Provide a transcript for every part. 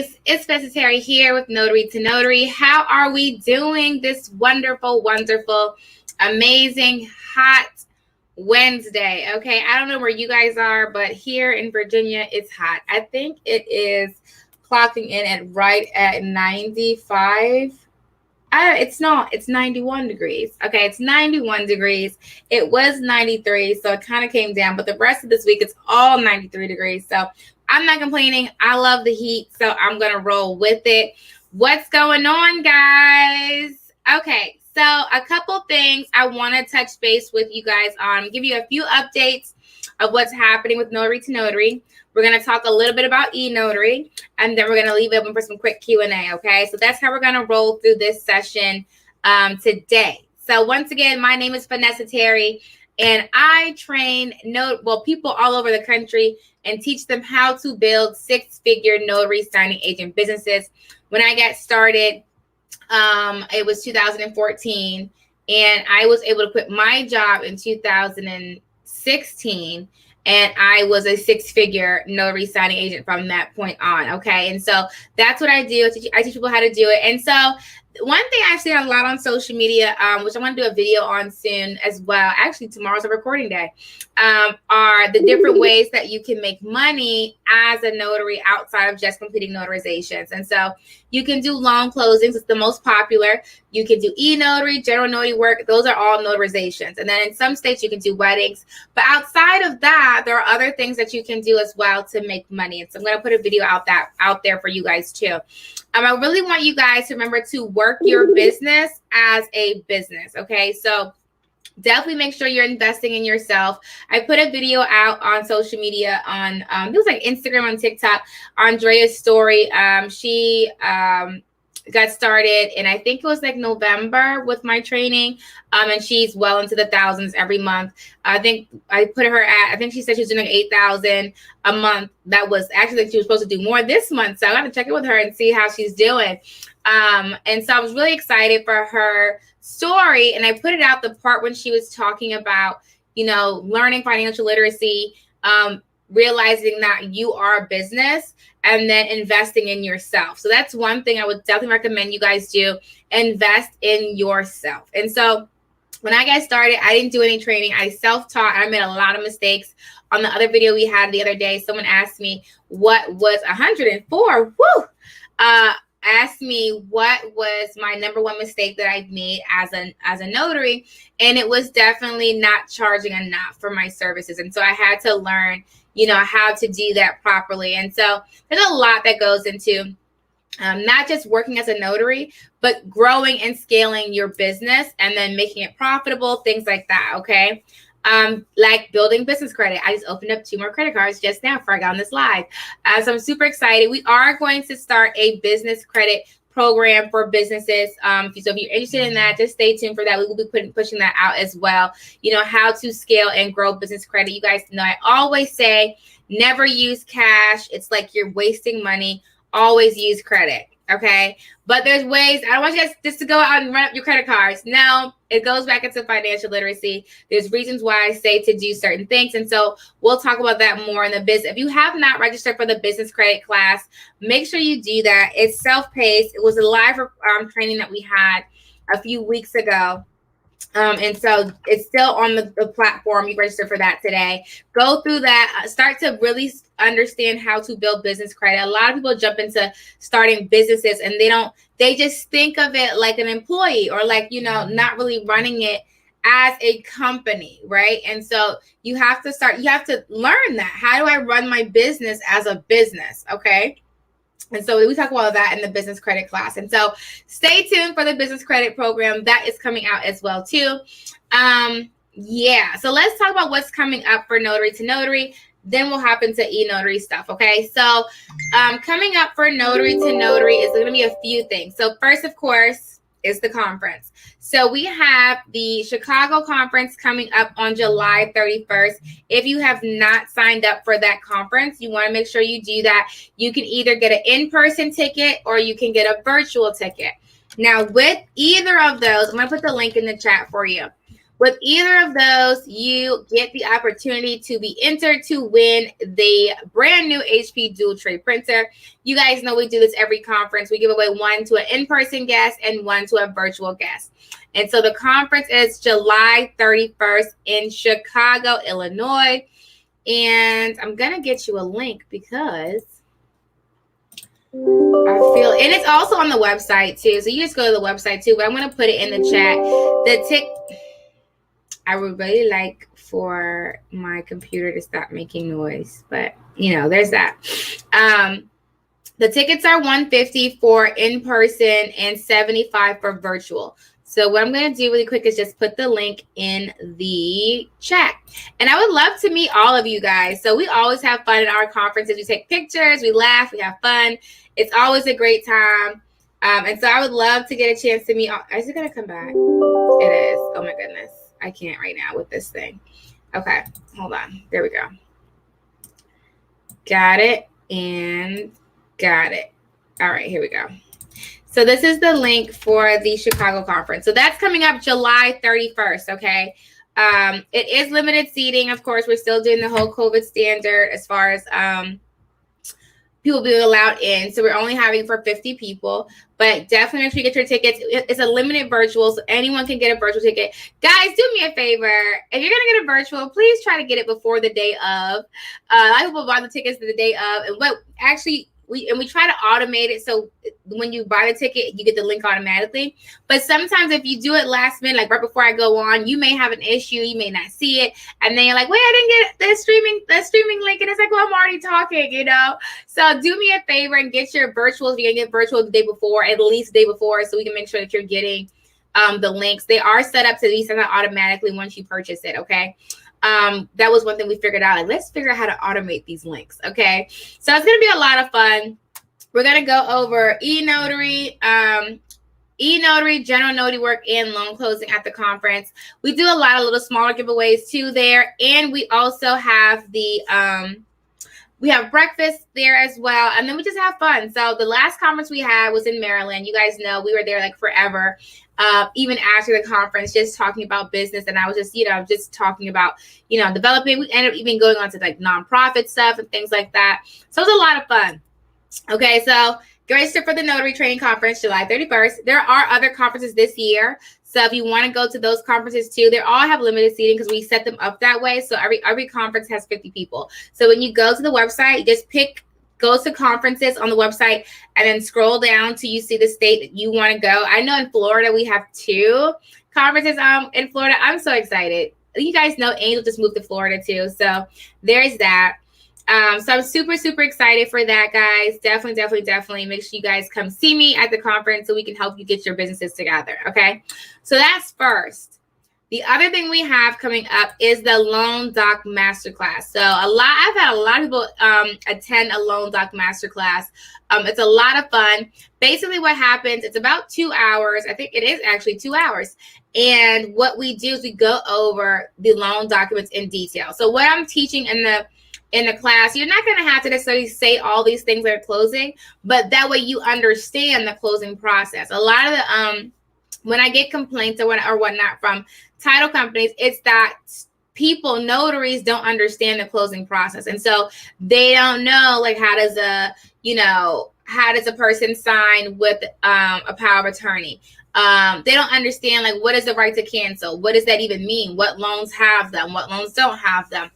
guys, it's Terry here with Notary to Notary. How are we doing this wonderful, amazing, hot Wednesday? Okay, I don't know where you guys are, but here in Virginia, it's hot. I think it is clocking in at 95. It's not. It's 91 degrees. Okay, it's 91 degrees. It was 93, so it kind of came down. But the rest of this week, it's all 93 degrees. So I'm not complaining. I love the heat, so I'm going to roll with it. What's going on, guys? Okay, so a couple things I want to touch base with you guys on. Give you a few updates of what's happening with Notary to Notary. We're going to talk a little bit about E-Notary, and then we're going to leave it open for some quick Q&A, okay? So that's how we're going to roll through this session today. So once again, my name is Terry, and I train people all over the country and teach them how to build six-figure notary signing agent businesses. When I got started, it was 2014, and I was able to quit my job in 2016. And I was a six-figure notary signing agent from that point on, okay? And so that's what I do. I teach people how to do it. And so one thing I see a lot on social media, which I want to do a video on soon as well, actually tomorrow's a recording day, are the different ways that you can make money as a notary outside of just completing notarizations. And so you can do loan closings. It's the most popular. You can do e-notary, general notary work. Those are all notarizations. And then in some states, you can do weddings. But outside of that, there are other things that you can do as well to make money. And so I'm going to put a video out there for you guys too. I really want you guys to remember to work your business as a business, okay? So definitely make sure you're investing in yourself. I put a video out on social media on, it was like Instagram and TikTok, Andrea's story. She got started, and I think it was like November with my training, and she's well into the thousands every month. I think I put her at, I think she said she was doing like 8,000 a month. That was actually like she was supposed to do more this month, so I got to check in with her and see how she's doing. And so I was really excited for her story, and I put it out the part when she was talking about, learning financial literacy, realizing that you are a business, and then investing in yourself. So that's one thing I would definitely recommend you guys do, invest in yourself. And so when I got started, I didn't do any training. I self-taught. I made a lot of mistakes. On the other video we had the other day, someone asked me what was 104. Asked me what was my number one mistake that I've made as a notary. And it was definitely not charging enough for my services. And so I had to learn how to do that properly. And so there's a lot that goes into not just working as a notary, but growing and scaling your business and then making it profitable, things like that, okay? Like building business credit. I just opened up 2 more credit cards just now before I got on this live. So I'm super excited. We are going to start a business credit program for businesses. So if you're interested in that, just stay tuned for that. We will be pushing that out as well. How to scale and grow business credit. You guys know I always say never use cash. It's like you're wasting money. Always use credit. Okay. But there's ways. I don't want you guys just to go out and run up your credit cards. No, it goes back into financial literacy. There's reasons why I say to do certain things. And so we'll talk about that more in the business. If you have not registered for the business credit class, make sure you do that. It's self-paced. It was a live training that we had a few weeks ago. And so it's still on the platform. You register for that today. Go through that. Start to really understand how to build business credit. A lot of people jump into starting businesses and they just think of it like an employee or like, not really running it as a company, right? And so you have to learn that. How do I run my business as a business? Okay. And so we talk about that in the business credit class. And so stay tuned for the business credit program that is coming out as well too. So let's talk about what's coming up for Notary to Notary. Then we'll hop into e-notary stuff. Okay. So coming up for Notary to Notary is going to be a few things. So first, of course, is the conference. So we have the Chicago conference coming up on July 31st. If you have not signed up for that conference, you want to make sure you do that. You can either get an in-person ticket or you can get a virtual ticket. Now, with either of those, I'm going to put the link in the chat for you. With either of those, you get the opportunity to be entered to win the brand new HP dual tray printer. You guys know we do this every conference. We give away one to an in-person guest and one to a virtual guest. And so the conference is July 31st in Chicago, Illinois. And I'm going to get you a link because I feel, and it's also on the website too. So you just go to the website too, but I'm going to put it in the chat. I would really like for my computer to stop making noise, but you know, there's that. The tickets are $150 for in-person and $75 for virtual. So what I'm going to do really quick is just put the link in the chat. And I would love to meet all of you guys. So we always have fun at our conferences. We take pictures, we laugh, we have fun. It's always a great time. And so I would love to get a chance to meet all. Is it going to come back? It is. Oh my goodness. I can't right now with this thing. Okay, hold on. There we go. Got it and got it. All right, here we go. So this is the link for the Chicago conference. So that's coming up July 31st, okay? It is limited seating. Of course, we're still doing the whole COVID standard as far as people being allowed in. So we're only having for 50 people, but definitely make sure you get your tickets. It's a limited virtual, so anyone can get a virtual ticket. Guys, do me a favor. If you're going to get a virtual, please try to get it before the day of. A lot of people buy the tickets the day of, and what actually we try to automate it so when you buy the ticket, you get the link automatically. But sometimes if you do it last minute, like right before I go on, you may have an issue. You may not see it. And then you're like, wait, I didn't get the streaming link. And it's like, well, I'm already talking, you know? So do me a favor and get your virtuals. You're going to get virtual the day before, at least the day before, so we can make sure that you're getting the links. They are set up to be sent out automatically once you purchase it, okay? That was one thing we figured out. Like, let's figure out how to automate these links. Okay. So it's going to be a lot of fun. We're going to go over E-Notary, general notary work, and loan closing at the conference. We do a lot of little smaller giveaways too there. And we also have we have breakfast there as well. And then we just have fun. So the last conference we had was in Maryland. You guys know we were there like forever. Even after the conference, just talking about business. And I was just, just talking about, developing. We ended up even going on to like nonprofit stuff and things like that. So it was a lot of fun. Okay, so get registered for the Notary Training Conference, July 31st. There are other conferences this year. So if you want to go to those conferences too, they all have limited seating because we set them up that way. So every conference has 50 people. So when you go to the website, you just go to conferences on the website and then scroll down till you see the state that you want to go. I know in Florida, we have 2 conferences in Florida. I'm so excited. You guys know Angel just moved to Florida too. So there's that. So I'm super, super excited for that, guys. Definitely make sure you guys come see me at the conference so we can help you get your businesses together. Okay. So that's first. The other thing we have coming up is the Loan Doc Masterclass. So I've had a lot of people attend a Loan Doc Masterclass. It's a lot of fun. Basically what happens, it's about 2 hours. I think it is actually 2 hours. And what we do is we go over the loan documents in detail. So what I'm teaching in the class, you're not going to have to necessarily say all these things that are closing, but that way you understand the closing process. A lot of the when I get complaints or whatnot from title companies, it's that notaries don't understand the closing process. And so they don't know, like, how does a person sign with a power of attorney? They don't understand, like, what is the right to cancel? What does that even mean? What loans have them? What loans don't have them?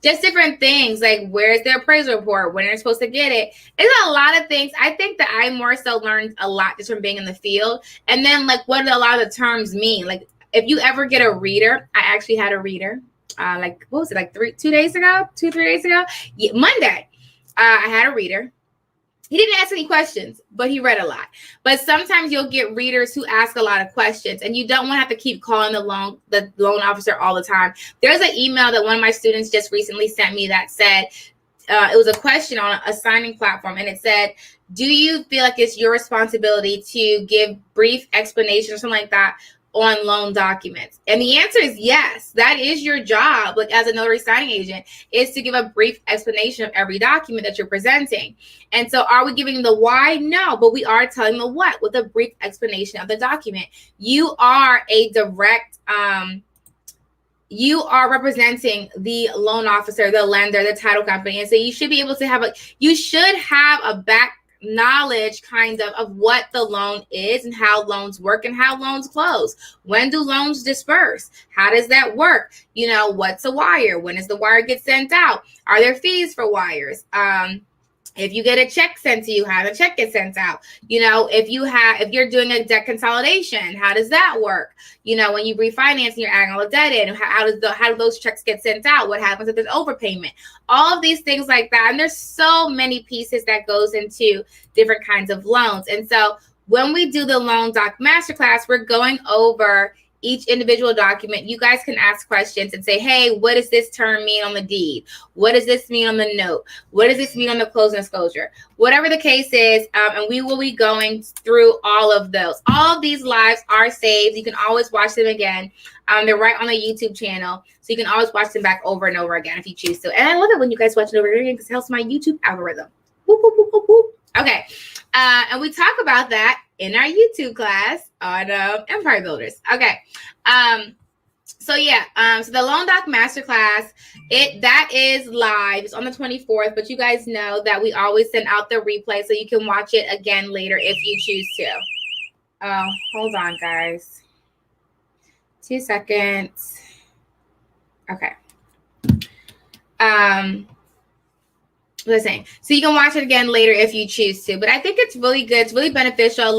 Just different things, like where's their appraisal report, when they're supposed to get it. It's a lot of things. I think that I more so learned a lot just from being in the field. And then, like, what do a lot of the terms mean? Like, if you ever get a reader, I actually had a reader, like, what was it, like 3 days ago? Yeah, Monday, I had a reader. He didn't ask any questions, but he read a lot. But sometimes you'll get readers who ask a lot of questions, and you don't want to have to keep calling the loan officer all the time. There's an email that one of my students just recently sent me that said, it was a question on a signing platform, and it said, do you feel like it's your responsibility to give brief explanations or something like that on loan documents? And the answer is yes. That is your job, like as a notary signing agent, is to give a brief explanation of every document that you're presenting. And so are we giving the why? No, but we are telling the what with a brief explanation of the document. You are a direct, you are representing the loan officer, the lender, the title company. And so you should be able to have a back knowledge kind of what the loan is and how loans work and how loans close. When do loans disperse? How does that work? You know, what's a wire? When does the wire get sent out? Are there fees for wires? If you get a check sent to you, how the check gets sent out? You know, if you're doing a debt consolidation, how does that work? You know, when you refinance and you're adding all the debt in, how do those checks get sent out? What happens if there's overpayment? All of these things like that. And there's so many pieces that goes into different kinds of loans. And so when we do the Loan Doc Masterclass, we're going over each individual document. You guys can ask questions and say, hey, what does this term mean on the deed? What does this mean on the note? What does this mean on the closing disclosure? Whatever the case is, and we will be going through all of those. All of these lives are saved. You can always watch them again. They're right on the YouTube channel, so you can always watch them back over and over again if you choose to. And I love it when you guys watch it over again because it helps my YouTube algorithm. Whoop, whoop, whoop, whoop, whoop. Okay, and we talk about that in our YouTube class on Empire Builders. Okay, so the Loan Doc Masterclass, that is live. It's on the 24th, but you guys know that we always send out the replay so you can watch it again later if you choose to. Oh, hold on, guys. 2 seconds. Okay. Listen, so you can watch it again later if you choose to, but I think it's really good. It's really beneficial. A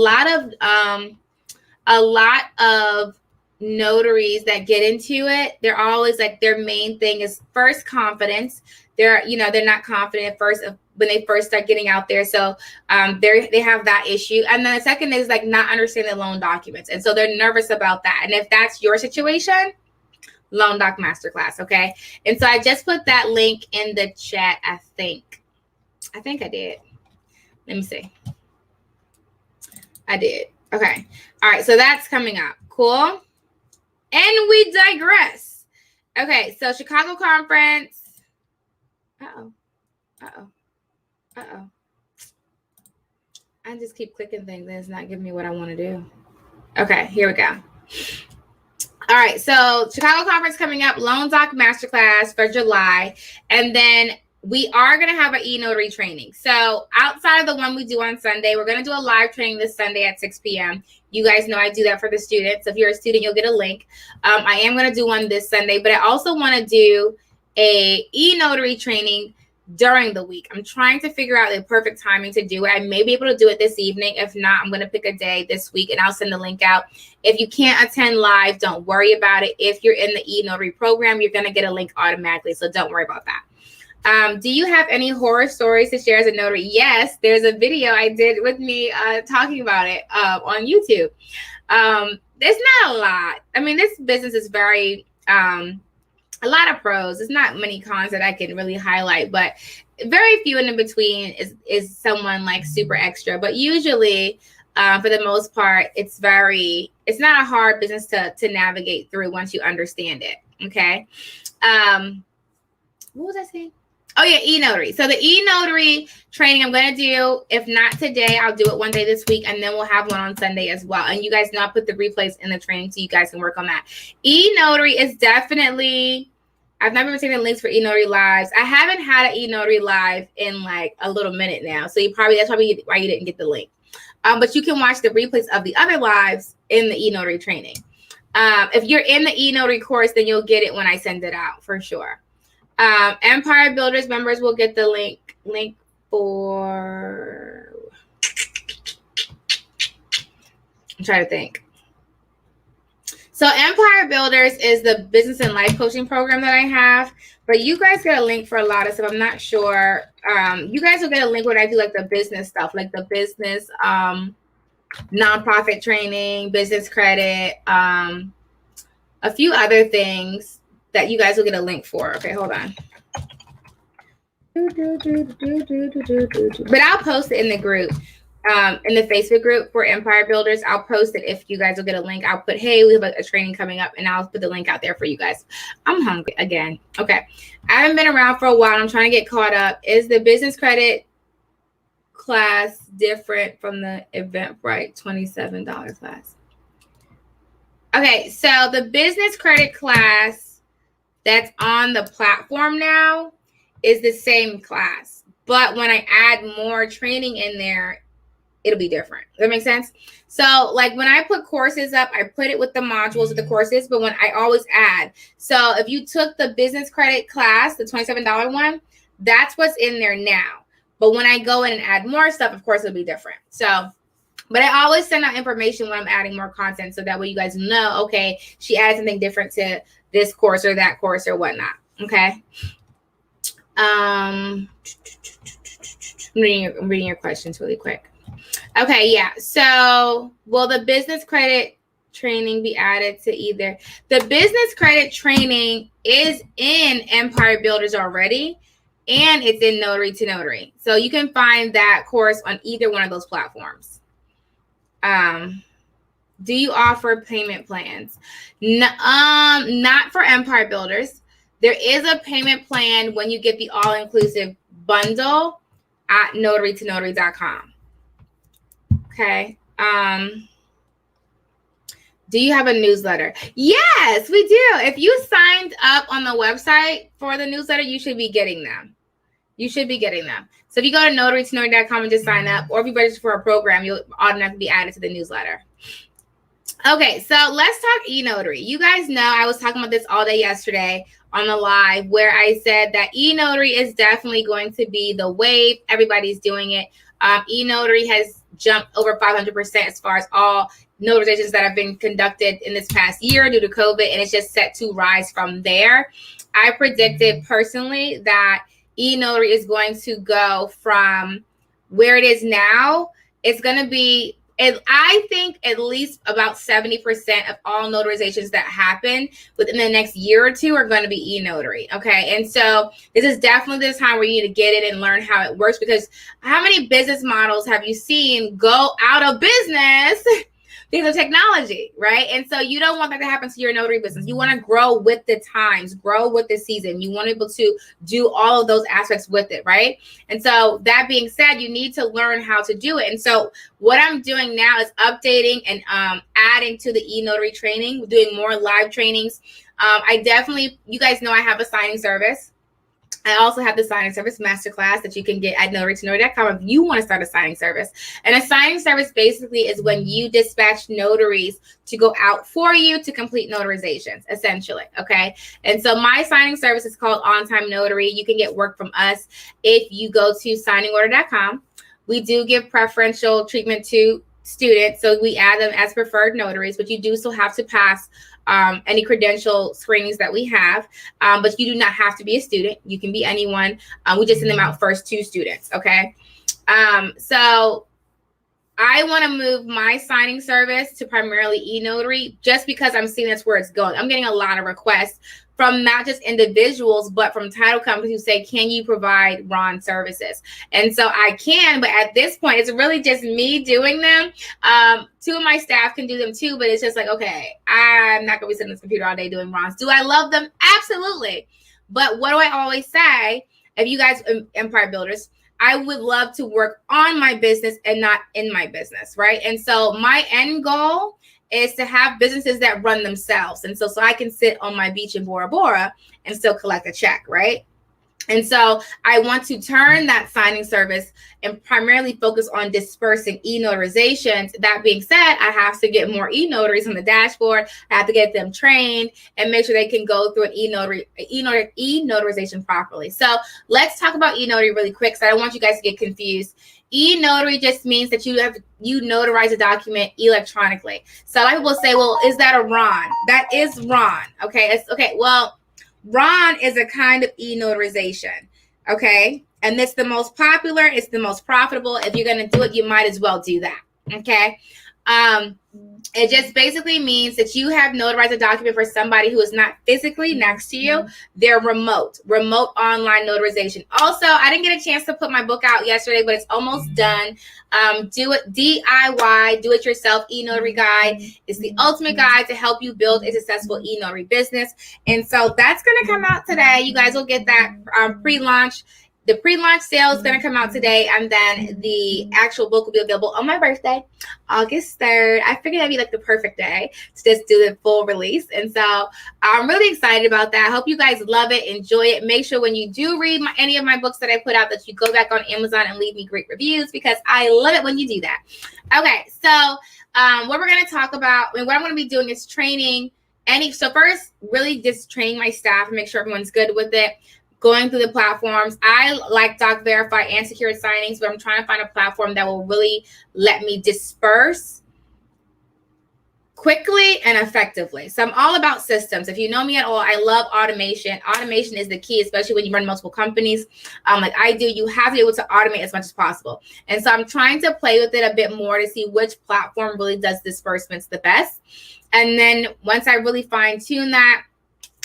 lot of notaries that get into it, they're always like, their main thing is first confidence. They're not confident at first when they first start getting out there. So they have that issue. And then the second is like not understanding the loan documents. And so they're nervous about that. And if that's your situation, Loan Doc Masterclass, okay? And so I just put that link in the chat, I think I did. Let me see. I did. Okay. All right, so that's coming up. Cool. And we digress. Okay, so Chicago conference. Uh-oh. I just keep clicking things and it's not giving me what I want to do. Okay, here we go. All right, so Chicago conference coming up, Loan Doc Masterclass for July. And then we are going to have an E-Notary training. So outside of the one we do on Sunday, we're going to do a live training this Sunday at 6 p.m. You guys know I do that for the students. If you're a student, you'll get a link. I am going to do one this Sunday, but I also want to do a E-Notary training during the week. I'm trying to figure out the perfect timing to do it. I may be able to do it this evening. If not, I'm going to pick a day this week and I'll send the link out. If you can't attend live, don't worry about it. If you're in the E-Notary program, you're going to get a link automatically. So don't worry about that. Do you have any horror stories to share as a notary? Yes, there's a video I did with me talking about it on YouTube. There's not a lot. I mean, this business is very, a lot of pros. There's not many cons that I can really highlight, but very few in between is someone like super extra. But usually, for the most part, it's not a hard business to navigate through once you understand it. Okay. What was I saying? Oh, yeah, E-Notary. So the E-Notary training I'm going to do, if not today, I'll do it one day this week, and then we'll have one on Sunday as well. And you guys know I put the replays in the training so you guys can work on that. E-Notary is definitely, I've never been taking links for E-Notary lives. I haven't had an E-Notary live in like a little minute now. So that's probably why you didn't get the link. But you can watch the replays of the other lives in the E-Notary training. If you're in the E-Notary course, then you'll get it when I send it out for sure. Empire Builders members will get the link for, I'm trying to think. So Empire Builders is the business and life coaching program that I have, but you guys get a link for a lot of stuff. I'm not sure. You guys will get a link when I do like the business stuff, like the business nonprofit training, business credit, a few other things that you guys will get a link for. Okay, hold on. But I'll post it in the group. in the Facebook group for Empire Builders. I'll post it if you guys will get a link. I'll put, hey, we have a training coming up, and I'll put the link out there for you guys. I'm hungry again. Okay. I haven't been around for a while. I'm trying to get caught up. Is the business credit class different from the Eventbrite $27 class? Okay, so the business credit class that's on the platform now is the same class. But when I add more training in there, it'll be different. Does that make sense? So like when I put courses up, I put it with the modules of the courses, but when I always add. So if you took the business credit class, the $27 one, that's what's in there now. But when I go in and add more stuff, of course, it'll be different. So, but I always send out information when I'm adding more content. So that way you guys know, okay, she added something different to this course or that course or whatnot. Okay. I'm reading your questions really quick. Okay, yeah. So will the business credit training be added to either? The business credit training is in Empire Builders already, and it's in Notary to Notary. So you can find that course on either one of those platforms. Do you offer payment plans? Not for Empire Builders. There is a payment plan when you get the all-inclusive bundle at notarytonotary.com. Okay. Do you have a newsletter? Yes, we do. If you signed up on the website for the newsletter, you should be getting them. You should be getting them. So if you go to notarytonotary.com and just sign up, or if you register for a program, you'll automatically be added to the newsletter. Okay, so let's talk e-notary. You guys know I was talking about this all day yesterday on the live where I said that e-notary is definitely going to be the wave. Everybody's doing it. E-notary has jumped over 500% as far as all notarizations that have been conducted in this past year due to COVID, and it's just set to rise from there. I predicted personally that e-notary is going to go from where it is now. It's going to be, I think, at least about 70% of all notarizations that happen within the next year or two are going to be e-notary. Okay. And so this is definitely the time where you need to get it and learn how it works, because how many business models have you seen go out of business because of technology, right? And so you don't want that to happen to your notary business. You want to grow with the times, grow with the season. You want to be able to do all of those aspects with it, right? And so that being said, you need to learn how to do it. And so what I'm doing now is updating and adding to the e-notary training, doing more live trainings. You guys know I have a signing service. I also have the signing service masterclass that you can get at notarytonotary.com if you want to start a signing service. And a signing service basically is when you dispatch notaries to go out for you to complete notarizations, essentially. Okay. And so my signing service is called On Time Notary. You can get work from us if you go to signingorder.com. We do give preferential treatment to students, so we add them as preferred notaries, but you do still have to pass any credential screenings that we have, but you do not have to be a student. You can be anyone. We just send them out first to students. Okay. So I want to move my signing service to primarily e-notary just because I'm seeing that's where it's going. I'm getting a lot of requests from not just individuals, but from title companies who say, can you provide RON services? And so I can, but at this point, it's really just me doing them. Two of my staff can do them too, but it's just like, okay, I'm not going to be sitting on this computer all day doing RONs. Do I love them? Absolutely. But what do I always say? If you guys, Empire Builders, I would love to work on my business and not in my business, right? And so my end goal is to have businesses that run themselves. And so I can sit on my beach in Bora Bora and still collect a check, right? And so I want to turn that signing service and primarily focus on dispersing e-notarizations. That being said, I have to get more e-notaries on the dashboard. I have to get them trained and make sure they can go through an e-notarization properly. So let's talk about e-notary really quick, because I don't want you guys to get confused. E-notary just means that you notarize a document electronically. So a lot of people say, well, is that a RON? That is RON. Okay. Well, RON is a kind of e-notarization. Okay. And it's the most popular. It's the most profitable. If you're going to do it, you might as well do that. Okay. It just basically means that you have notarized a document for somebody who is not physically next to you. They're remote online notarization. Also, I didn't get a chance to put my book out yesterday, but it's almost done. Do it DIY, do it yourself e-notary guide. It's the ultimate guide to help you build a successful e-notary business. And so that's going to come out today. You guys will get that pre-launch. The pre-launch sale is going to come out today, and then the actual book will be available on my birthday, August 3rd. I figured that'd be like the perfect day to just do the full release. And so I'm really excited about that. I hope you guys love it, enjoy it. Make sure when you do read any of my books that I put out that you go back on Amazon and leave me great reviews, because I love it when you do that. Okay, so what we're going to talk about, and what I'm going to be doing is training so first, really just training my staff and make sure everyone's good with it. Going through the platforms. I like Doc Verify and Secured Signings, but I'm trying to find a platform that will really let me disperse quickly and effectively. So I'm all about systems. If you know me at all, I love automation. Automation is the key, especially when you run multiple companies like I do. You have to be able to automate as much as possible. And so I'm trying to play with it a bit more to see which platform really does disbursements the best. And then once I really fine tune that,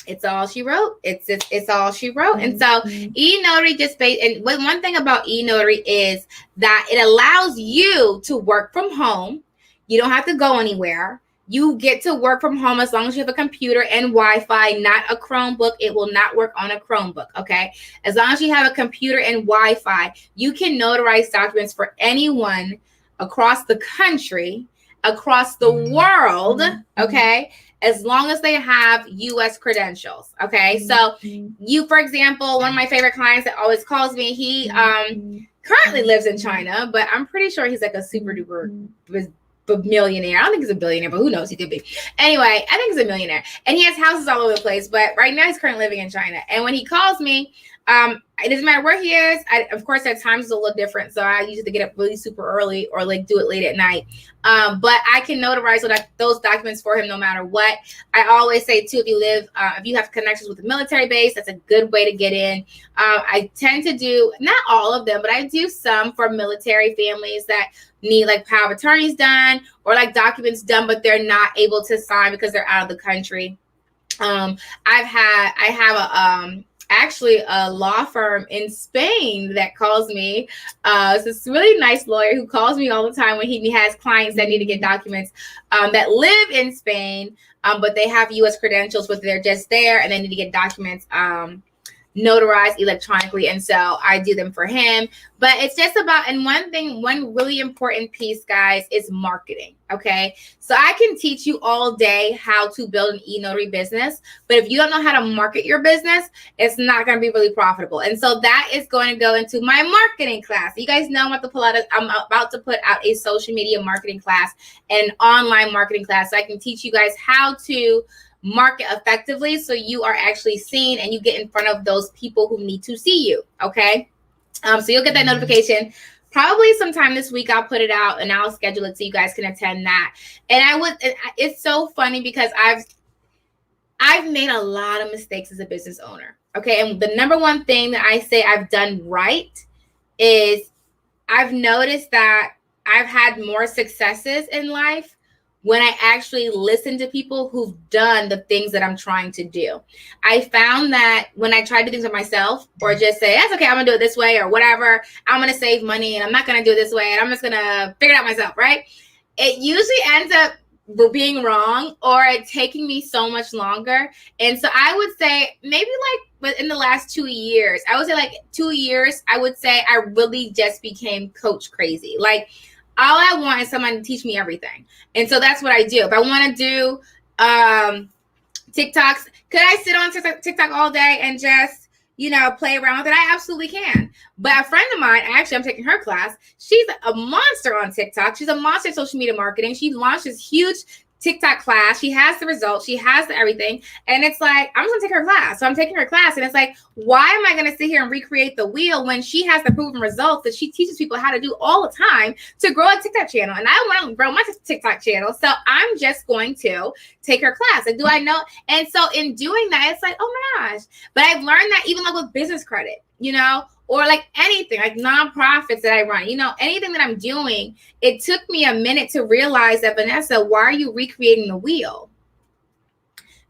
it's all she wrote. It's all she wrote. And so E-Notary and one thing about E-Notary is that it allows you to work from home. You don't have to go anywhere. You get to work from home as long as you have a computer and Wi-Fi, not a Chromebook. It will not work on a Chromebook, okay? As long as you have a computer and Wi-Fi, you can notarize documents for anyone across the country, across the world, okay? As long as they have U.S. credentials, okay? So for example, one of my favorite clients that always calls me, he currently lives in China, but I'm pretty sure he's like a super duper millionaire. I don't think he's a billionaire, but who knows? He could be. Anyway, I think he's a millionaire. And he has houses all over the place, but right now he's currently living in China. And when he calls me, it doesn't matter where he is. Of course, at times it's a little different. So I usually get up really super early or like do it late at night. But I can notarize those documents for him no matter what. I always say too, if you have connections with the military base, that's a good way to get in. I tend to do, not all of them, but I do some for military families that need like power of attorneys done or like documents done, but they're not able to sign because they're out of the country. I have actually a law firm in Spain that calls me. It's this really nice lawyer who calls me all the time when he has clients that need to get documents that live in Spain, but they have U.S. credentials, but they're just there and they need to get documents notarized electronically. And so I do them for him. But it's just about, and one really important piece, guys, is marketing. Okay. So I can teach you all day how to build an e-notary business, but if you don't know how to market your business, it's not going to be really profitable. And so that is going to go into my marketing class. You guys know I'm about to put out a social media marketing class and online marketing class. So I can teach you guys how to market effectively so you are actually seen and you get in front of those people who need to see you. Okay. So you'll get that notification probably sometime this week. I'll put it out and I'll schedule it so you guys can attend that. And it's so funny because I've made a lot of mistakes as a business owner. Okay. And the number one thing that I say I've done right is I've noticed that I've had more successes in life when I actually listen to people who've done the things that I'm trying to do. I found that when I try to do things for myself or just say, that's okay, I'm gonna do it this way or whatever, I'm gonna save money and I'm not gonna do it this way and I'm just gonna figure it out myself, right? It usually ends up being wrong or it taking me so much longer. And so I would say maybe within the last 2 years, I would say I really just became coach crazy. Like, all I want is someone to teach me everything. And so that's what I do. If I want to do TikToks, could I sit on TikTok all day and just, play around with it? I absolutely can. But a friend of mine, actually, I'm taking her class. She's a monster on TikTok. She's a monster at social media marketing. She launched this huge TikTok class. She has the results. She has the everything. And it's like, I'm just going to take her class. So I'm taking her class. And it's like, why am I going to sit here and recreate the wheel when she has the proven results that she teaches people how to do all the time to grow a TikTok channel? And I want to grow my TikTok channel. So I'm just going to take her class. And do I know? And so in doing that, it's like, oh my gosh. But I've learned that even with business credit. you know, or like anything, like nonprofits that I run, you know, anything that I'm doing, it took me a minute to realize that, Vanessa, why are you recreating the wheel?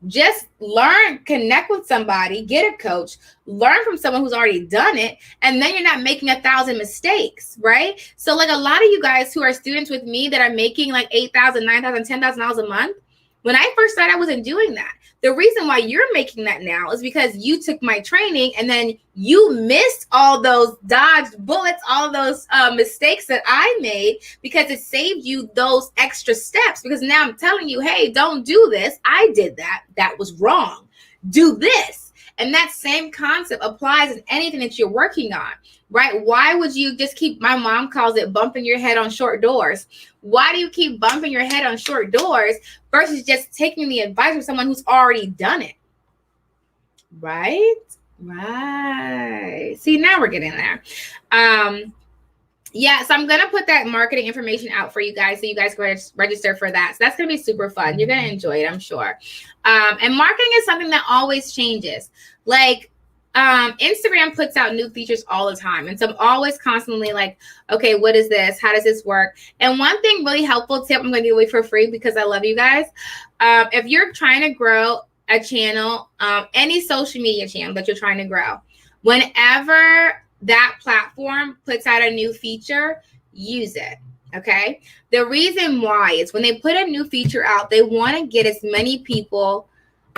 Just learn, connect with somebody, get a coach, learn from someone who's already done it, and then you're not making 1,000 mistakes, right? So like a lot of you guys who are students with me that are making like $8,000, $9,000, $10,000 a month, when I first started, I wasn't doing that. The reason why you're making that now is because you took my training and then you missed all those dodged bullets, all those mistakes that I made, because it saved you those extra steps. Because now I'm telling you, hey, don't do this. I did that. That was wrong. Do this. And that same concept applies in anything that you're working on, right? Why would you just keep, my mom calls it bumping your head on short doors. Why do you keep bumping your head on short doors versus just taking the advice from someone who's already done it? Right? Right. See, now we're getting there. Yeah, so I'm going to put that marketing information out for you guys so you guys can register for that. So that's going to be super fun. You're going to enjoy it, I'm sure. And marketing is something that always changes. Like Instagram puts out new features all the time. And so I'm always constantly like, okay, what is this? How does this work? And one thing really helpful tip I'm going to give away for free because I love you guys. If you're trying to grow a channel, any social media channel that you're trying to grow, whenever that platform puts out a new feature, use it. Okay. The reason why is when they put a new feature out, they want to get as many people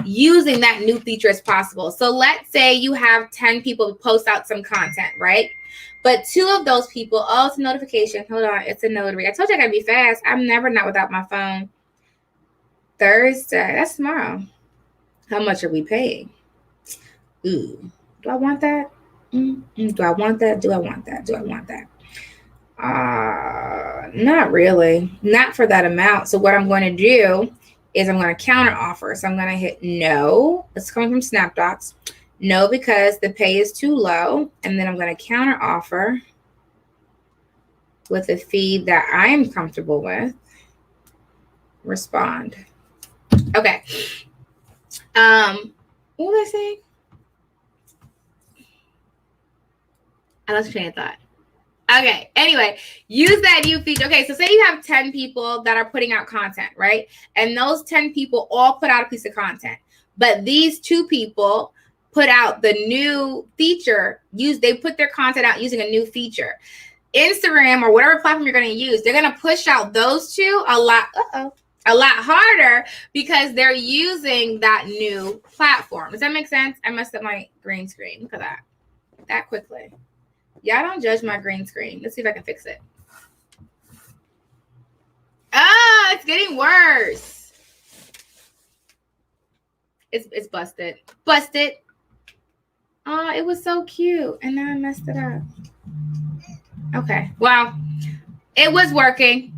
using that new feature as possible. So let's say you have 10 people post out some content, right? But 2 of those people, oh, it's a notification. Hold on. It's a notary. I told you I gotta be fast. I'm never not without my phone. Thursday. That's tomorrow. How much are we paying? Ooh, do I want that? Do I want that? Do I want that? Do I want that? Not really. Not for that amount. So what I'm going to do is I'm going to counter offer. So I'm going to hit no. It's coming from SnapDocs. No, because the pay is too low. And then I'm going to counter offer with a fee that I am comfortable with. Respond. Okay. What was I saying? I lost train of thought. Okay. Anyway, use that new feature. Okay. So say you have 10 people that are putting out content, right? And those 10 people all put out a piece of content. But these 2 people put out the new feature. They put their content out using a new feature. Instagram or whatever platform you're going to use, they're going to push out those 2 a lot harder because they're using that new platform. Does that make sense? I messed up my green screen. Look at that quickly. Y'all don't judge my green screen. Let's see if I can fix it. Oh, it's getting worse. It's busted. Busted. Oh, it was so cute. And now I messed it up. Okay. Well, it was working.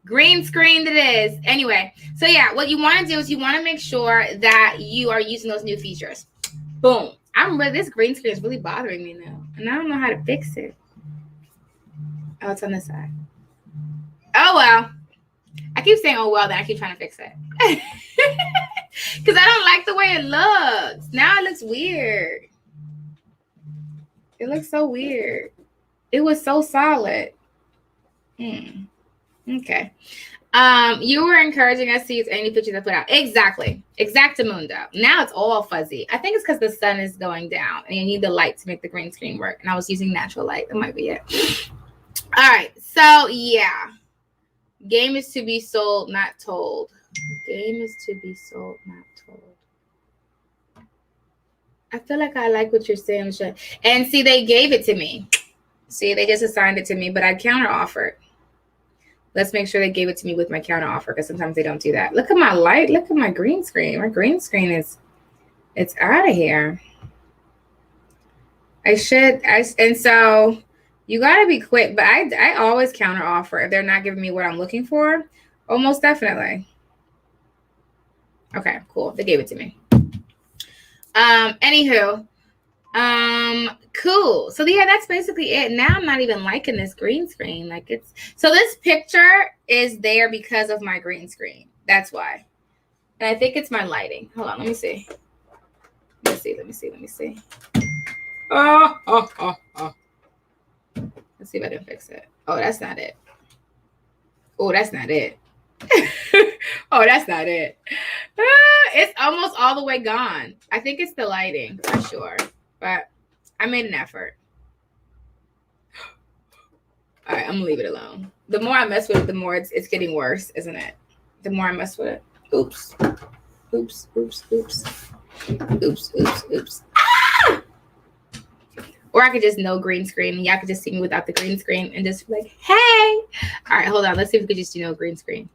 Green screened it is. Anyway, so yeah, what you want to do is you want to make sure that you are using those new features. Boom. This green screen is really bothering me now. And I don't know how to fix it. Oh, it's on this side. Oh, well. I keep saying, oh, well, then I keep trying to fix it. Because I don't like the way it looks. Now it looks weird. It looks so weird. It was so solid. Okay. You were encouraging us to use any pictures I put out. Exactly. Exactamundo. Now it's all fuzzy. I think it's because the sun is going down and you need the light to make the green screen work. And I was using natural light. That might be it. All right. So, yeah. Game is to be sold, not told. Game is to be sold, not told. I feel like I like what you're saying, Michelle. And see, they gave it to me. See, they just assigned it to me, but I counter offered. Let's make sure they gave it to me with my counter offer because sometimes they don't do that. Look at my light. Look at my green screen. My green screen it's out of here. And so you got to be quick, but I always counter offer if they're not giving me what I'm looking for. Almost definitely. Okay, cool. They gave it to me. Anywho, cool. So yeah, that's basically it. Now I'm not even liking this green screen. So this picture is there because of my green screen. That's why. And I think it's my lighting. Hold on, let me see. Let me see. Oh. Let's see if I can fix it. Oh, that's not it. Oh, that's not it. Oh, that's not it. It's almost all the way gone. I think it's the lighting for sure, but I made an effort. All right, I'm gonna leave it alone. The more I mess with it, the more it's getting worse, isn't it? The more I mess with it. Oops. Ah! Or I could just no green screen and y'all could just see me without the green screen and just be like, hey. All right, hold on. Let's see if we could just do no green screen.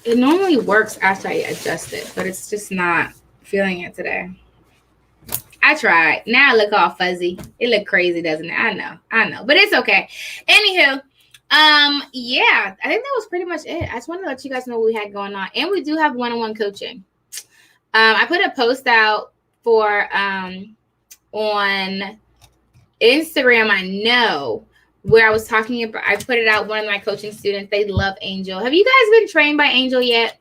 It normally works after I adjust it, but it's just not feeling it today. I tried. Now I look all fuzzy. It look crazy, doesn't it? I know. But it's okay. Anywho, yeah, I think that was pretty much it. I just wanted to let you guys know what we had going on. And we do have one-on-one coaching. I put a post out for on Instagram, I know, where I was talking about, I put it out, one of my coaching students, they love Angel. Have you guys been trained by Angel yet?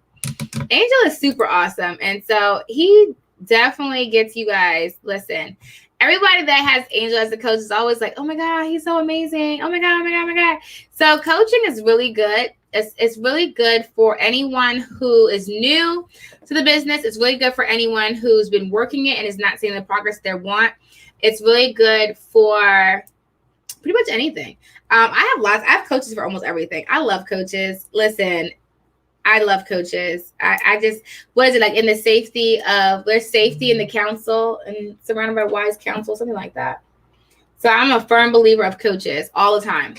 Angel is super awesome. And so he definitely gets you guys, listen, everybody that has Angel as a coach is always like, oh my God, he's so amazing. Oh my God. So coaching is really good. It's really good for anyone who is new to the business. It's really good for anyone who's been working it and is not seeing the progress they want. It's really good for pretty much anything. I have coaches for almost everything. I love coaches. Listen, I love coaches. I just, what is it, like in the safety of, there's safety in the counsel and surrounded by wise counsel, something like that. So I'm a firm believer of coaches all the time.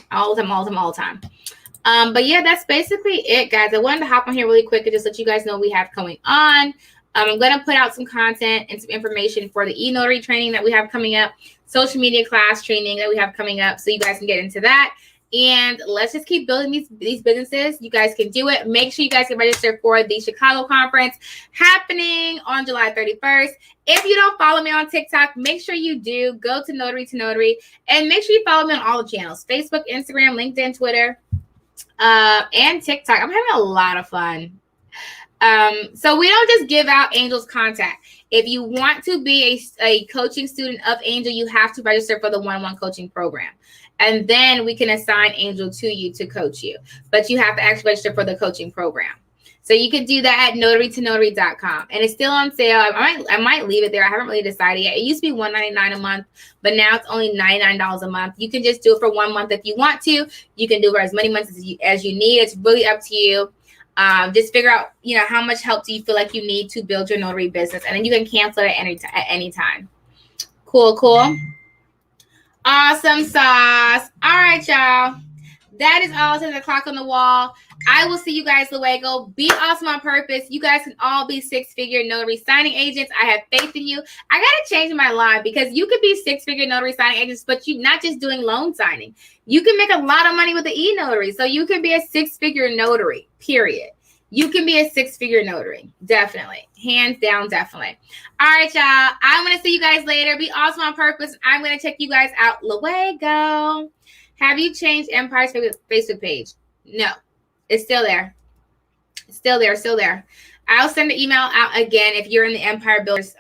But yeah, that's basically it, guys. I wanted to hop on here really quick and just let you guys know what we have going on. I'm going to put out some content and some information for the E-Notary training that we have coming up, social media class training that we have coming up, so you guys can get into that. And let's just keep building these businesses. You guys can do it. Make sure you guys get registered for the Chicago conference happening on July 31st. If you don't follow me on TikTok, make sure you do. Go to Notary, and make sure you follow me on all the channels: Facebook, Instagram, LinkedIn, Twitter, and TikTok. I'm having a lot of fun. So we don't just give out Angel's contact. If you want to be a coaching student of Angel, you have to register for the one-on-one coaching program. And then we can assign Angel to you to coach you. But you have to actually register for the coaching program. So you can do that at notarytonotary.com. And it's still on sale. I might leave it there. I haven't really decided yet. It used to be $199 a month, but now it's only $99 a month. You can just do it for 1 month if you want to. You can do it for as many months as you need. It's really up to you. Just figure out, how much help do you feel like you need to build your notary business, and then you can cancel it at any time. Cool. Awesome sauce. All right, y'all. That is all. 10 o'clock on the wall. I will see you guys luego. Be awesome on purpose. You guys can all be six-figure notary signing agents. I have faith in you. I got to change my line, because you could be six-figure notary signing agents, but you're not just doing loan signing. You can make a lot of money with the e-notary. So you can be a six-figure notary, period. You can be a six-figure notary. Definitely. Hands down, definitely. All right, y'all. I'm going to see you guys later. Be awesome on purpose. I'm going to check you guys out luego. Have you changed Empire's Facebook page? No. It's still there. Still there. I'll send the email out again if you're in the Empire Builders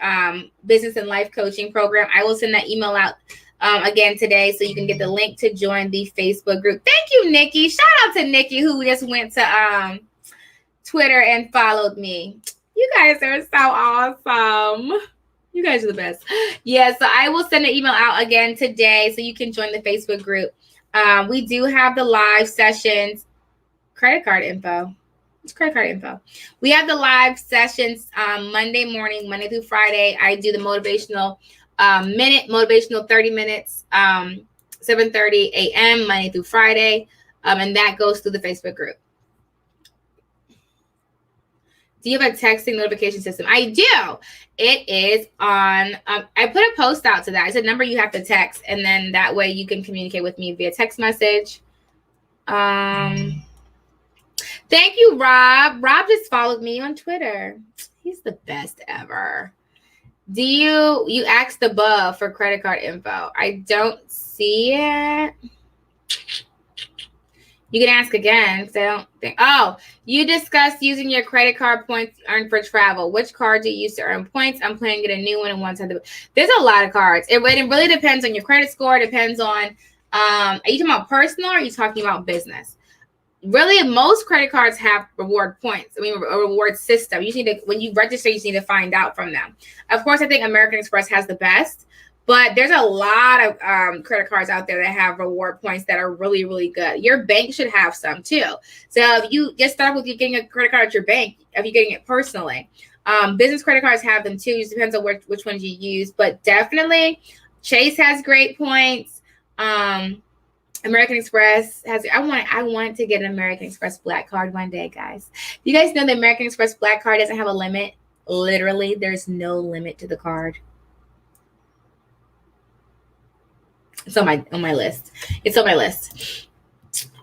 Business and Life Coaching Program. I will send that email out again today, so you can get the link to join the Facebook group. Thank you, Nikki. Shout out to Nikki, who just went to Twitter and followed me. You guys are so awesome. You guys are the best. Yeah, so I will send an email out again today so you can join the Facebook group. We do have the live sessions. Credit card info. It's credit card info. We have the live sessions Monday morning, Monday through Friday. I do the motivational motivational 30 minutes, 7:30 a.m. Monday through Friday. And that goes through the Facebook group. Do you have a texting notification system? I do. It is on, I put a post out to that. It's a number you have to text, and then that way you can communicate with me via text message. Thank you, Rob. Rob just followed me on Twitter. He's the best ever. Do you asked above for credit card info? I don't see it. You can ask again because I don't think. Oh, you discussed using your credit card points earned for travel. Which card do you use to earn points? I'm planning to get a new one and one time. There's a lot of cards. It really depends on your credit score. It depends on. Are you talking about personal or are you talking about business? Really, most credit cards have reward points. I mean, a reward system. You just need to, when you register, you just need to find out from them. Of course, I think American Express has the best. But there's a lot of credit cards out there that have reward points that are really, really good. Your bank should have some too. So if you just start with you getting a credit card at your bank, if you're getting it personally, business credit cards have them too. It just depends on which ones you use. But definitely, Chase has great points. American Express has. I want to get an American Express Black Card one day, guys. You guys know the American Express Black Card doesn't have a limit. Literally, there's no limit to the card. It's on my list. It's on my list.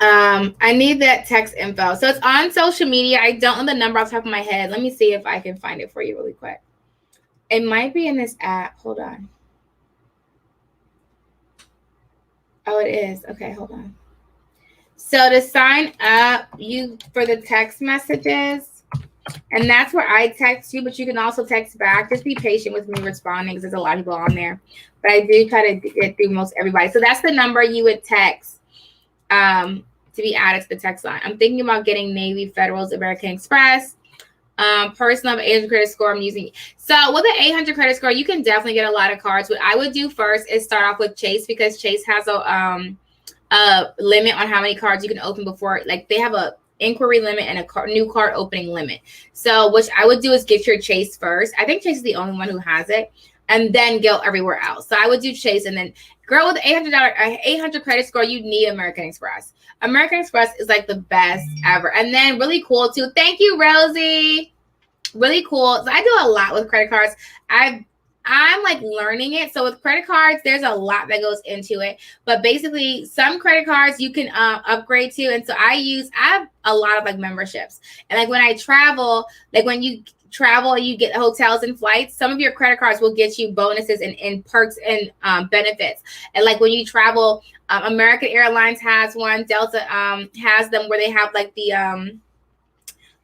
I need that text info. So it's on social media. I don't know the number off the top of my head. Let me see if I can find it for you really quick. It might be in this app. Hold on. Oh, it is. Okay, hold on. So to sign up for the text messages, and that's where I text you, but you can also text back. Just be patient with me responding because there's a lot of people on there. But I do try to get through most everybody. So that's the number you would text to be added to the text line. I'm thinking about getting Navy, Federal's, American Express. Personal 800 credit score I'm using. So with an 800 credit score, you can definitely get a lot of cards. What I would do first is start off with Chase because Chase has a limit on how many cards you can open before. Like they have a inquiry limit and a new card opening limit. So what I would do is get your Chase first. I think Chase is the only one who has it. And then go everywhere else. So I would do Chase, and then girl with the 800 credit score, you need American Express. American Express is like the best ever, and then really cool too. Thank you, Rosie. Really cool. So I do a lot with credit cards. I'm like learning it. So with credit cards, there's a lot that goes into it. But basically, some credit cards you can upgrade to, and so I have a lot of like memberships, and like when I travel, like when you travel, you get hotels and flights. Some of your credit cards will get you bonuses and perks and benefits. And like when you travel, American Airlines has one. Delta has them where they have like the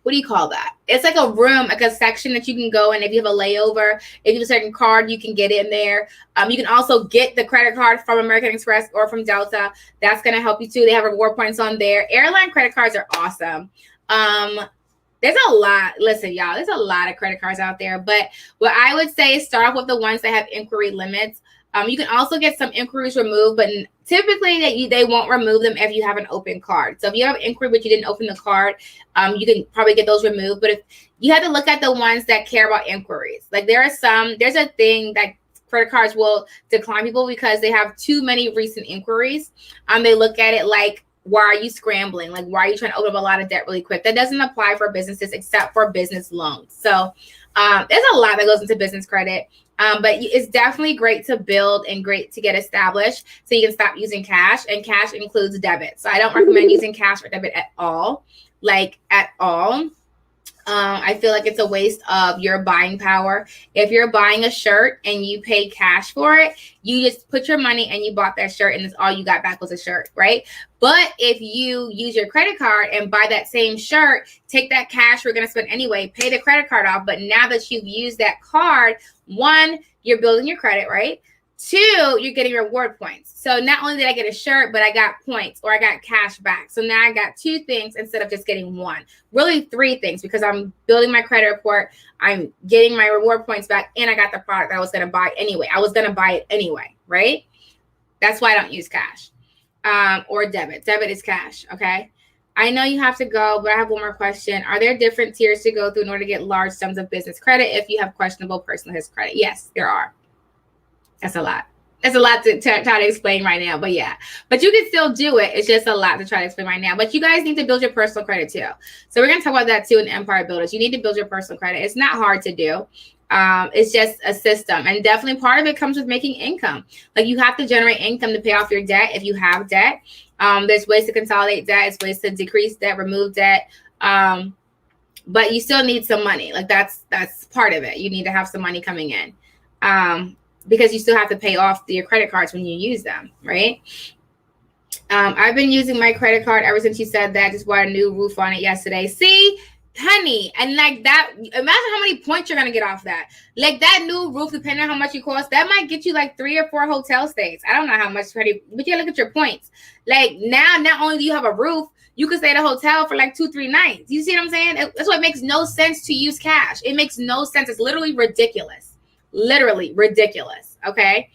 what do you call that? It's like a room, like a section that you can go in if you have a layover. If you have a certain card, you can get it in there. You can also get the credit card from American Express or from Delta. That's going to help you too. They have reward points on there. Airline credit cards are awesome. There's a lot. Listen, y'all, there's a lot of credit cards out there. But what I would say is start off with the ones that have inquiry limits. You can also get some inquiries removed, but typically they won't remove them if you have an open card. So if you have an inquiry but you didn't open the card, you can probably get those removed. But if you have to look at the ones that care about inquiries, like there's a thing that credit cards will decline people because they have too many recent inquiries. They look at it like, why are you scrambling? Like, why are you trying to open up a lot of debt really quick? That doesn't apply for businesses except for business loans. So there's a lot that goes into business credit. But it's definitely great to build and great to get established so you can stop using cash. And cash includes debit. So I don't recommend using cash or debit at all. Like at all. I feel like it's a waste of your buying power. If you're buying a shirt and you pay cash for it, you just put your money and you bought that shirt and that's all you got back was a shirt, right? But if you use your credit card and buy that same shirt, take that cash we're going to spend anyway, pay the credit card off. But now that you've used that card, one, you're building your credit, right? Two, you're getting reward points. So not only did I get a shirt, but I got points or I got cash back. So now I got two things instead of just getting one. Really three things because I'm building my credit report, I'm getting my reward points back, and I got the product that I was going to buy anyway. I was going to buy it anyway, right? That's why I don't use cash or debit. Debit is cash, okay? I know you have to go, but I have one more question. Are there different tiers to go through in order to get large sums of business credit if you have questionable personal history credit? Yes, there are. That's a lot. That's a lot to try to explain right now, but yeah. But you can still do it. It's just a lot to try to explain right now. But you guys need to build your personal credit too. So we're going to talk about that too in Empire Builders. You need to build your personal credit. It's not hard to do. It's just a system. And definitely part of it comes with making income. Like you have to generate income to pay off your debt if you have debt. There's ways to consolidate debt. There's ways to decrease debt, remove debt. But you still need some money. Like that's part of it. You need to have some money coming in. Because you still have to pay off your credit cards when you use them, right? I've been using my credit card ever since you said that. Just bought a new roof on it yesterday. See, honey, and like that, imagine how many points you're gonna get off that. Like that new roof, depending on how much it costs, that might get you like 3 or 4 hotel stays. I don't know how much credit, but you look at your points. Like now, not only do you have a roof, you could stay at a hotel for like 2-3 nights. You see what I'm saying? That's why it makes no sense to use cash. It makes no sense. It's literally ridiculous. Literally ridiculous. Okay.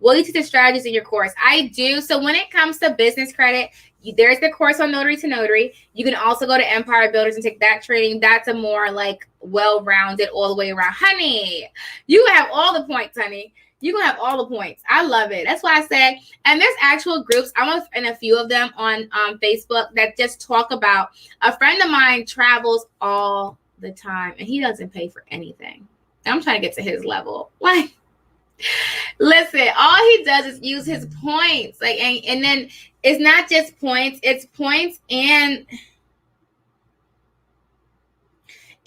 Will you teach the strategies in your course? I do. So when it comes to business credit, there's the course on Notary to Notary. You can also go to Empire Builders and take that training. That's a more like well-rounded all the way around. Honey, you have all the points, honey. You can have all the points. I love it. That's why I said, and there's actual groups. I'm in a few of them on Facebook that just talk about, a friend of mine travels all the time and he doesn't pay for anything. I'm trying to get to his level. Like, listen, all he does is use his points. Like, and then it's not just points, it's points and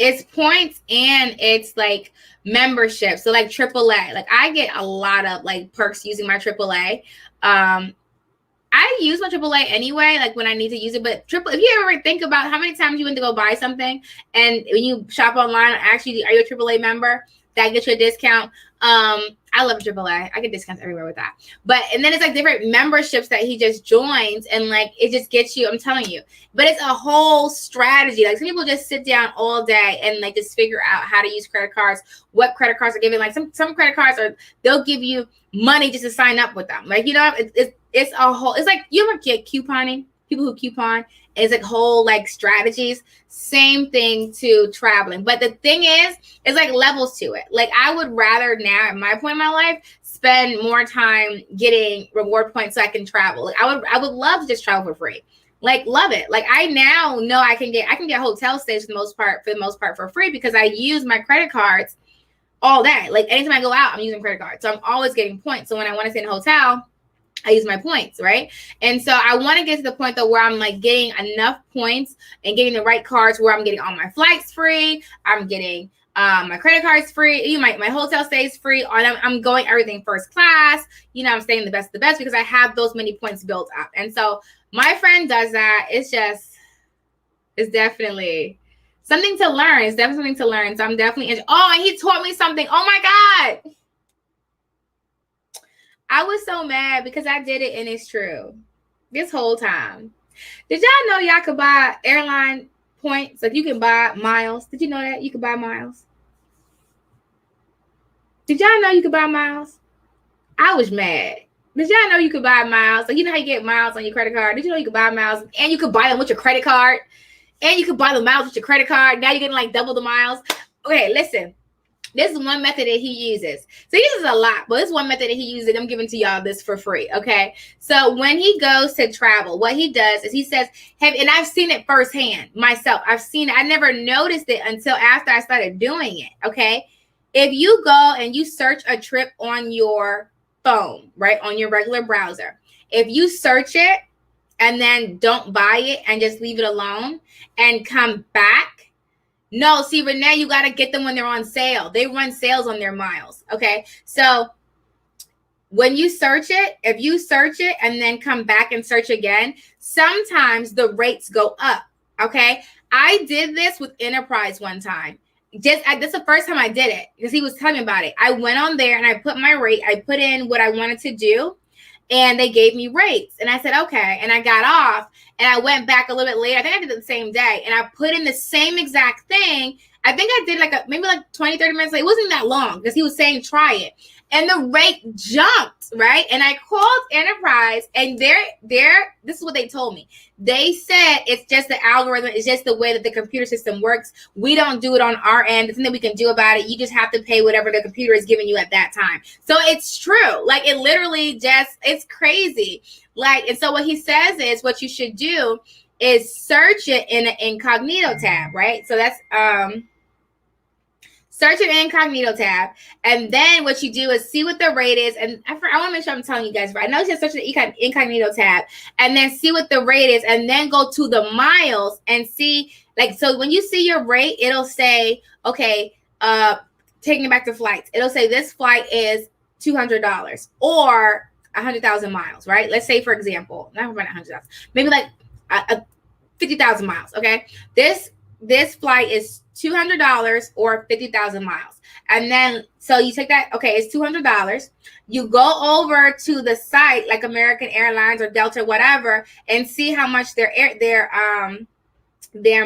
it's like membership. So like AAA. Like I get a lot of like perks using my AAA. I use my AAA anyway, like when I need to use it. But if you ever think about how many times you went to go buy something and when you shop online, actually, are you a AAA member? That gets you a discount. I love AAA. I get discounts everywhere with that. And then it's like different memberships that he just joins, and like it just gets you. I'm telling you, but it's a whole strategy. Like some people just sit down all day and like just figure out how to use credit cards, what credit cards are giving. Like some credit cards they'll give you money just to sign up with them. Like it's a whole. It's like you ever get couponing. People who coupon. It's like whole like strategies. Same thing to traveling. But the thing is, it's like levels to it. Like I would rather now at my point in my life spend more time getting reward points so I can travel. Like I would love to just travel for free. Like love it. Like I now know I can get hotel stays for the most part for free because I use my credit cards all day. Like anytime I go out, I'm using credit cards. So I'm always getting points. So when I want to stay in a hotel, I use my points, right? And so I want to get to the point though where I'm like getting enough points and getting the right cards where I'm getting all my flights free. I'm getting my credit cards free. My hotel stays free. I'm going everything first class. I'm staying the best of the best because I have those many points built up. And so my friend does that. It's definitely something to learn. It's definitely something to learn. So I'm definitely and he taught me something. Oh my God. I was so mad because I did it and it's true. This whole time. Did y'all know y'all could buy airline points? Like you can buy miles. Did you know that? You could buy miles. Did y'all know you could buy miles? I was mad. Did y'all know you could buy miles? Like you know how you get miles on your credit card? Did you know you could buy miles? And you could buy them with your credit card? And you could buy the miles with your credit card. Now you're getting like double the miles. Okay, listen. This is one method that he uses. So he uses a lot, but it's one method that he uses. I'm giving to y'all this for free, okay? So when he goes to travel, what he does is he says, and I've seen it firsthand myself. I've seen it. I never noticed it until after I started doing it, okay? If you go and you search a trip on your phone, right, on your regular browser, if you search it and then don't buy it and just leave it alone and come back, no, see, Renee, you got to get them when they're on sale. They run sales on their miles. Okay. So when you search it, if you search it and then come back and search again, sometimes the rates go up. Okay. I did this with Enterprise one time. That's the first time I did it because he was telling me about it. I went on there and I put my rate. I put in what I wanted to do. And they gave me rates. And I said, okay. And I got off and I went back a little bit later. I think I did it the same day. And I put in the same exact thing. I think I did maybe 20, 30 minutes. It wasn't that long because he was saying, try it. And the rate jumped, right? And I called Enterprise and this is what they told me. They said it's just the algorithm. It's just the way that the computer system works. We don't do it on our end. There's nothing we can do about it. You just have to pay whatever the computer is giving you at that time. So it's true. Like it literally it's crazy. Like, and so what he says is what you should do is search it in an incognito tab, right? So that's, search an incognito tab, and then what you do is see what the rate is. And I want to make sure I'm telling you guys right. I know you should search the incognito tab, and then see what the rate is, and then go to the miles and see. So when you see your rate, it'll say, okay, taking it back to flights. It'll say this flight is $200, or 100,000 miles, right? Let's say, for example, not 100,000, maybe like 50,000 miles. Okay, this flight is $200 or 50,000 miles, and then so you take that. Okay, it's $200. You go over to the site like American Airlines or Delta, whatever, and see how much their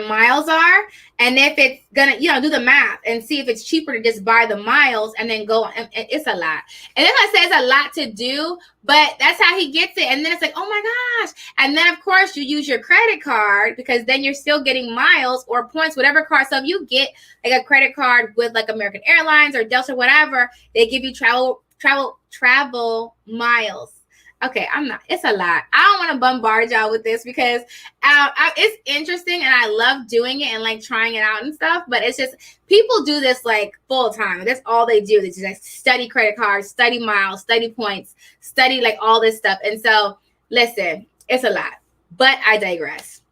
miles are, and if it's gonna, do the math and see if it's cheaper to just buy the miles and then go. And it's a lot, and then I say it's a lot to do, but that's how he gets it. And then it's like, oh my gosh. And then of course you use your credit card, because then you're still getting miles or points, whatever card. So if you get like a credit card with like American Airlines or Delta, whatever, they give you travel miles. Okay, it's a lot. I don't want to bombard y'all with this because it's interesting and I love doing it and like trying it out and stuff. But it's just, people do this like full time. That's all they do. They just like study credit cards, study miles, study points, study like all this stuff. And so, listen, it's a lot. But I digress.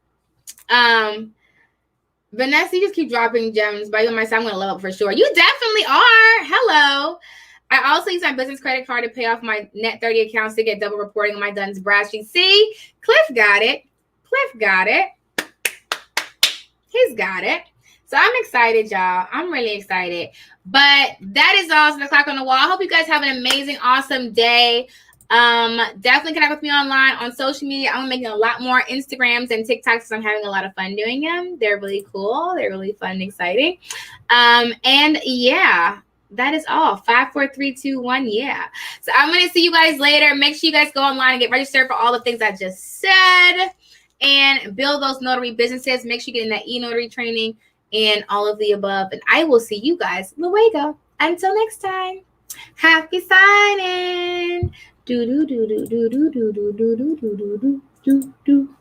Vanessa, you just keep dropping gems. By you, myself, I'm going to love it for sure. You definitely are. Hello. I also use my business credit card to pay off my Net 30 accounts to get double reporting on my Duns Bradstreet. See, Cliff got it. He's got it. So I'm excited, y'all. I'm really excited. But that is all. 7 o'clock on the wall. I hope you guys have an amazing, awesome day. Definitely connect with me online on social media. I'm making a lot more Instagrams and TikToks because I'm having a lot of fun doing them. They're really cool. They're really fun and exciting. And yeah. That is all. 5, 4, 3, 2, 1. Yeah. So I'm going to see you guys later. Make sure you guys go online and get registered for all the things I just said and build those notary businesses. Make sure you get in that e-notary training and all of the above. And I will see you guys luego. Until next time. Happy signing. Do do do do do do do do do do do do do do.